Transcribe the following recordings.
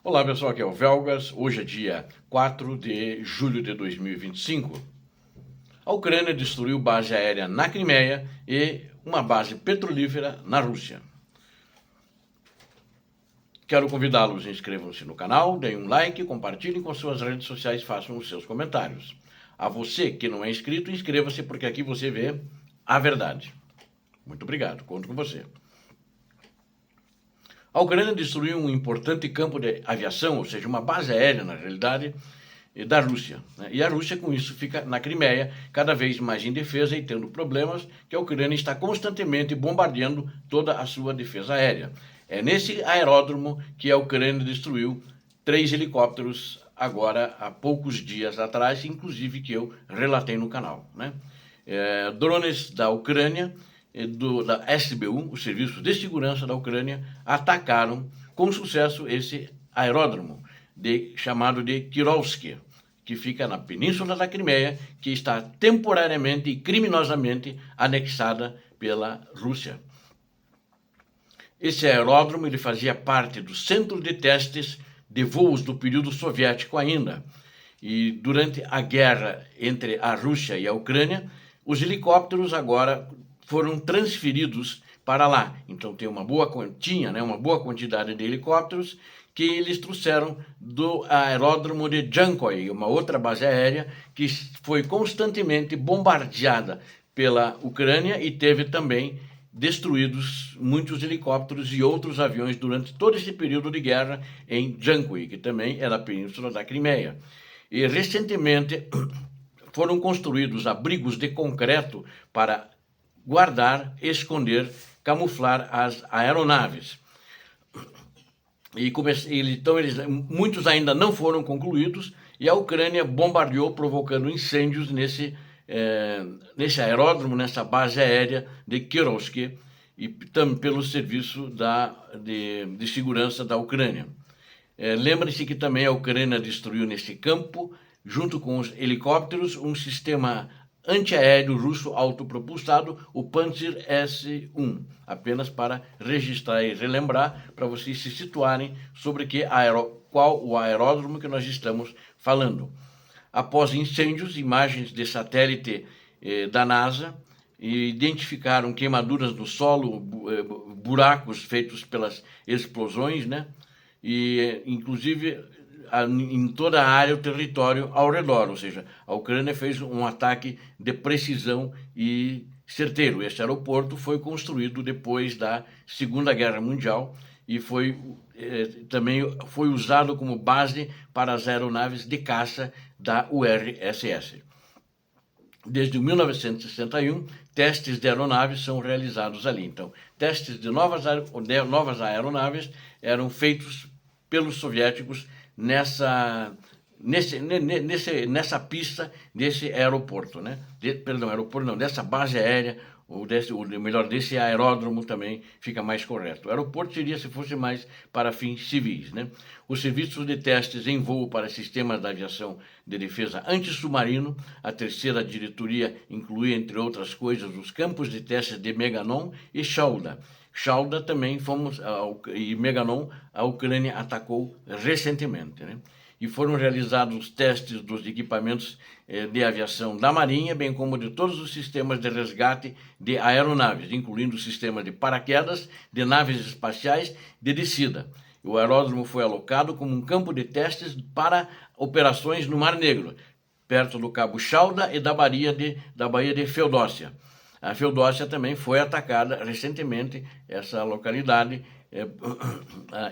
Olá pessoal, aqui é o Velgas. Hoje é dia 4 de julho de 2025. A Ucrânia destruiu base aérea na Crimeia e uma base petrolífera na Rússia. Quero convidá-los, inscrevam-se no canal, deem um like, compartilhem com suas redes sociais, façam os seus comentários. A você que não é inscrito, inscreva-se porque aqui você vê a verdade. Muito obrigado, conto com você. A Ucrânia destruiu um importante campo de aviação, ou seja, uma base aérea, na realidade, da Rússia. E a Rússia, com isso, fica na Crimeia, cada vez mais indefesa e tendo problemas, que a Ucrânia está constantemente bombardeando toda a sua defesa aérea. É nesse aeródromo que a Ucrânia destruiu 3 helicópteros agora, há poucos dias atrás, inclusive que eu relatei no canal. Drones da Ucrânia, da SBU, o Serviço de Segurança da Ucrânia, atacaram com sucesso esse aeródromo, chamado de Kirovsky, que fica na Península da Crimeia, que está temporariamente e criminosamente anexada pela Rússia. Esse aeródromo ele fazia parte do centro de testes de voos do período soviético ainda. E durante a guerra entre a Rússia e a Ucrânia, os helicópteros agora foram transferidos para lá. Então tinha uma boa quantidade de helicópteros que eles trouxeram do aeródromo de Jankoy, uma outra base aérea que foi constantemente bombardeada pela Ucrânia e teve também destruídos muitos helicópteros e outros aviões durante todo esse período de guerra em Jankoy, que também é na Península da Crimeia. E recentemente foram construídos abrigos de concreto para guardar, esconder, camuflar as aeronaves. Muitos ainda não foram concluídos e a Ucrânia bombardeou, provocando incêndios nesse aeródromo, nessa base aérea de Kirovsky, e também pelo serviço de segurança da Ucrânia. Lembre-se que também a Ucrânia destruiu nesse campo, junto com os helicópteros, um sistema antiaéreo russo autopropulsado, o Pantsir S-1, apenas para registrar e relembrar, para vocês se situarem sobre qual o aeródromo que nós estamos falando. Após incêndios, imagens de satélite da NASA identificaram queimaduras no solo, buracos feitos pelas explosões, e inclusive em toda a área, o território ao redor, ou seja, a Ucrânia fez um ataque de precisão e certeiro. Este aeroporto foi construído depois da Segunda Guerra Mundial e também foi usado como base para as aeronaves de caça da URSS. Desde 1961, testes de aeronaves são realizados ali. Então, testes de novas aeronaves eram feitos pelos soviéticos nessa pista desse aeroporto, dessa base aérea, desse aeródromo também fica mais correto. O aeroporto seria se fosse mais para fins civis, Os serviços de testes em voo para sistemas da aviação de defesa antissubmarino, a terceira diretoria inclui, entre outras coisas, os campos de testes de Meganon e Shalda. Shalda também e Meganon a Ucrânia atacou recentemente, E foram realizados testes dos equipamentos de aviação da Marinha, bem como de todos os sistemas de resgate de aeronaves, incluindo sistemas de paraquedas, de naves espaciais de descida. O aeródromo foi alocado como um campo de testes para operações no Mar Negro, perto do Cabo Shalda e da Baía de Feodósia. A Feodósia também foi atacada recentemente, essa localidade,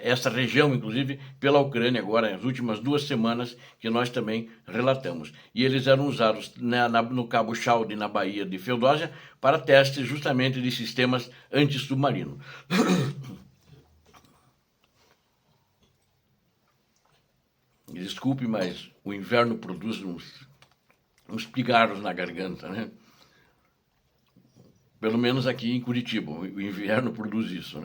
essa região, inclusive, pela Ucrânia, agora, nas últimas 2 semanas, que nós também relatamos. E eles eram usados no Cabo Shalda e na Baía de Feodósia para testes justamente de sistemas antissubmarinos. Desculpe, mas o inverno produz uns pigarros na garganta, Pelo menos aqui em Curitiba, o inverno produz isso,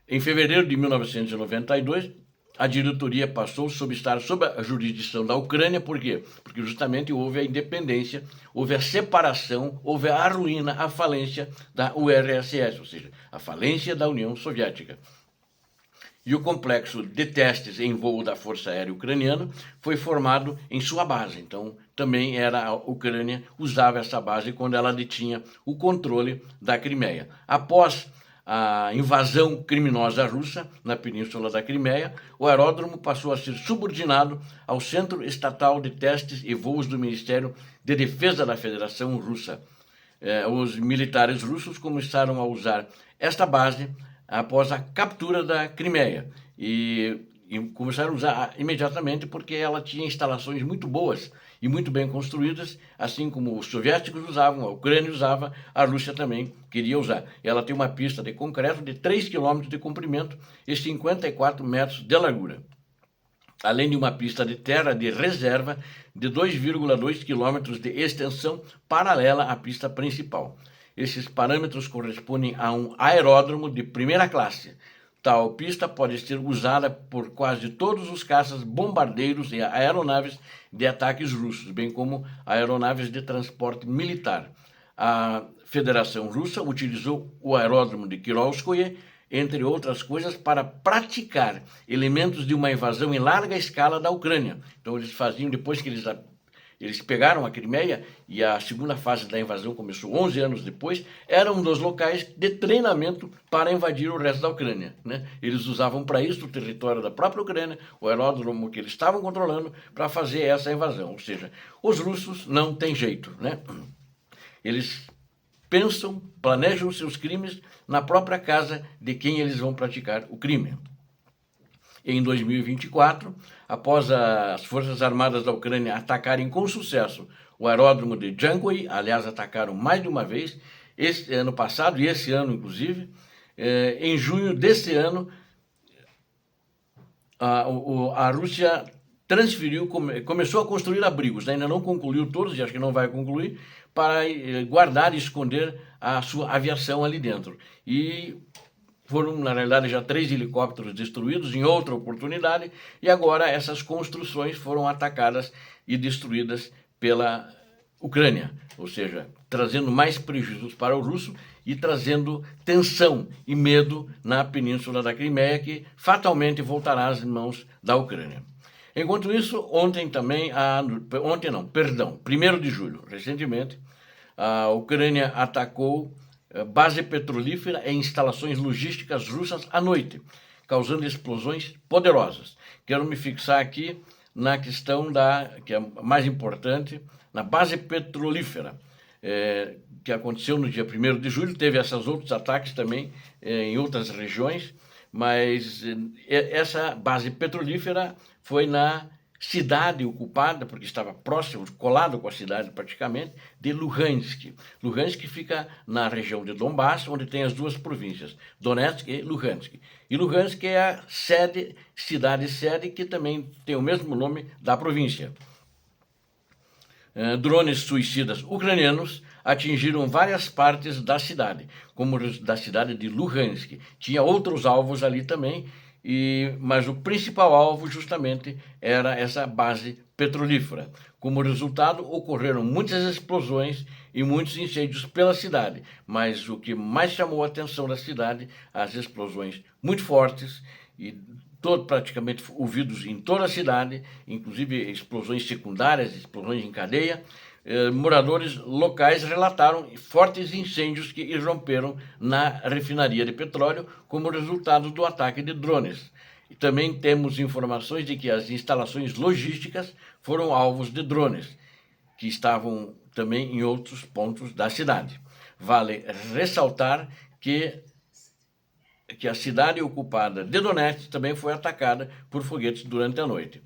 Em fevereiro de 1992, a diretoria passou a estar sob a jurisdição da Ucrânia, por quê? Porque justamente houve a independência, houve a separação, houve a ruína, a falência da URSS, ou seja, a falência da União Soviética. e o complexo de testes em voo da Força Aérea Ucraniana foi formado em sua base. Então, também a Ucrânia usava essa base quando ela detinha o controle da Crimeia. Após a invasão criminosa russa na Península da Crimeia, o aeródromo passou a ser subordinado ao Centro Estatal de Testes e Voos do Ministério de Defesa da Federação Russa. Os militares russos começaram a usar esta base após a captura da Crimeia e começaram a usar imediatamente porque ela tinha instalações muito boas e muito bem construídas, assim como os soviéticos usavam, a Ucrânia usava, a Rússia também queria usar. Ela tem uma pista de concreto de 3 km de comprimento e 54 metros de largura, além de uma pista de terra de reserva de 2,2 km de extensão paralela à pista principal. Esses parâmetros correspondem a um aeródromo de primeira classe. Tal pista pode ser usada por quase todos os caças, bombardeiros e aeronaves de ataques russos, bem como aeronaves de transporte militar. A Federação Russa utilizou o aeródromo de Kirovskoye, entre outras coisas, para praticar elementos de uma invasão em larga escala da Ucrânia. Então eles faziam, depois que eles pegaram a Crimeia, e a segunda fase da invasão começou 11 anos depois, era um dos locais de treinamento para invadir o resto da Ucrânia, né? Eles usavam para isso o território da própria Ucrânia, o aeródromo que eles estavam controlando, para fazer essa invasão. Ou seja, os russos não têm jeito, né? Eles pensam, planejam seus crimes na própria casa de quem eles vão praticar o crime. Em 2024, após as Forças Armadas da Ucrânia atacarem com sucesso o aeródromo de Jankoy, aliás, atacaram mais de uma vez, esse ano passado e esse ano, inclusive, em junho desse ano, a Rússia começou a construir abrigos, ainda não concluiu todos, e acho que não vai concluir, para guardar e esconder a sua aviação ali dentro. E foram, na realidade, já 3 helicópteros destruídos em outra oportunidade, e agora essas construções foram atacadas e destruídas pela Ucrânia, ou seja, trazendo mais prejuízos para o russo e trazendo tensão e medo na Península da Crimeia, que fatalmente voltará às mãos da Ucrânia. Enquanto isso, ontem também, 1º de julho, recentemente, a Ucrânia atacou base petrolífera e instalações logísticas russas à noite, causando explosões poderosas. Quero me fixar aqui na questão que é mais importante, na base petrolífera, que aconteceu no dia 1º de julho, teve esses outros ataques também em outras regiões, mas essa base petrolífera foi na cidade ocupada, porque estava próximo, colado com a cidade praticamente, de Luhansk. Luhansk fica na região de Donbass, onde tem as duas províncias, Donetsk e Luhansk. E Luhansk é a cidade-sede, que também tem o mesmo nome da província. Drones suicidas ucranianos atingiram várias partes da cidade, como da cidade de Luhansk. Tinha outros alvos ali também, mas o principal alvo justamente era essa base petrolífera. Como resultado, ocorreram muitas explosões e muitos incêndios pela cidade, mas o que mais chamou a atenção da cidade, as explosões muito fortes e praticamente ouvidos em toda a cidade, inclusive explosões secundárias, explosões em cadeia. Moradores locais relataram fortes incêndios que irromperam na refinaria de petróleo como resultado do ataque de drones. E também temos informações de que as instalações logísticas foram alvos de drones, que estavam também em outros pontos da cidade. Vale ressaltar que a cidade ocupada de Donetsk também foi atacada por foguetes durante a noite.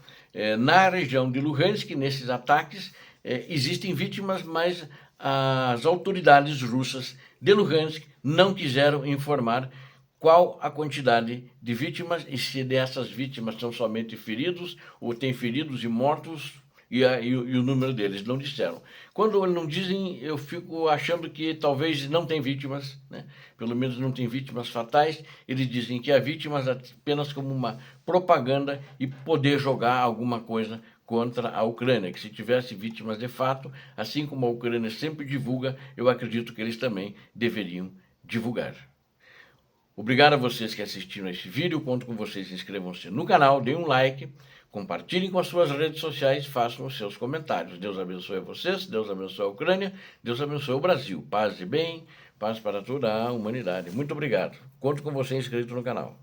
Na região de Luhansk, nesses ataques, existem vítimas, mas as autoridades russas de Luhansk não quiseram informar qual a quantidade de vítimas e se dessas vítimas são somente feridos ou tem feridos e mortos e o número deles, não disseram. Quando não dizem, eu fico achando que talvez não tem vítimas, né? Pelo menos não tem vítimas fatais. Eles dizem que há vítimas apenas como uma propaganda e poder jogar alguma coisa contra a Ucrânia, que se tivesse vítimas de fato, assim como a Ucrânia sempre divulga, eu acredito que eles também deveriam divulgar. Obrigado a vocês que assistiram a esse vídeo, conto com vocês, inscrevam-se no canal, deem um like, compartilhem com as suas redes sociais, façam os seus comentários. Deus abençoe vocês, Deus abençoe a Ucrânia, Deus abençoe o Brasil. Paz e bem, paz para toda a humanidade. Muito obrigado. Conto com você inscrito no canal.